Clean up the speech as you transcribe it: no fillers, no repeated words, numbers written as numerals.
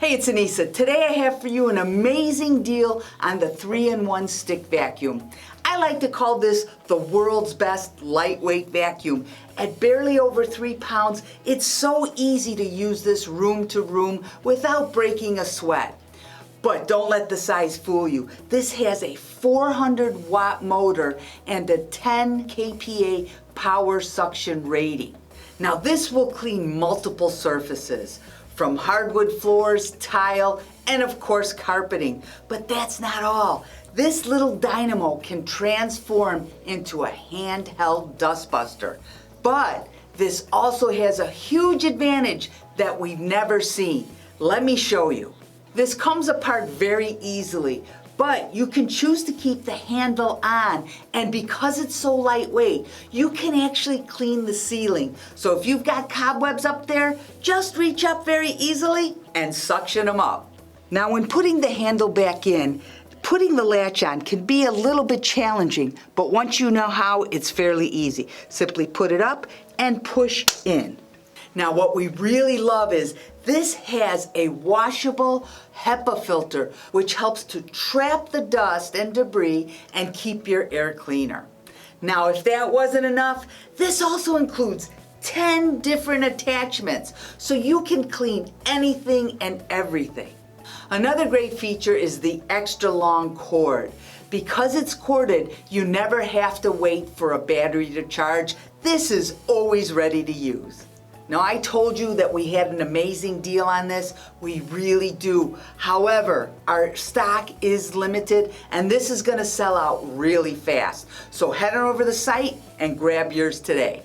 Hey, it's Anissa. Today I have for you an amazing deal on the 3-in-1 stick vacuum. I like to call this the world's best lightweight vacuum. At barely over 3 pounds, it's so easy to use this room to room without breaking a sweat. But don't let the size fool you. This has a 400-watt motor and a 10 kPa power suction rating. Now this will clean multiple surfaces, from hardwood floors, tile, and of course carpeting. But that's not all. This little dynamo can transform into a handheld dustbuster. But this also has a huge advantage that we've never seen. Let me show you. This comes apart very easily, but you can choose to keep the handle on, and because it's so lightweight, you can actually clean the ceiling. So if you've got cobwebs up there, just reach up very easily and suction them up. Now when putting the handle back in, putting the latch on can be a little bit challenging, but once you know how, it's fairly easy. Simply put it up and push in. Now what we really love is this has a washable HEPA filter, which helps to trap the dust and debris and keep your air cleaner. Now if that wasn't enough, this also includes 10 different attachments, so you can clean anything and everything. Another great feature is the extra long cord. Because it's corded, you never have to wait for a battery to charge. This is always ready to use. Now I told you that we had an amazing deal on this. We really do. However, our stock is limited and this is going to sell out really fast. So head on over to the site and grab yours today.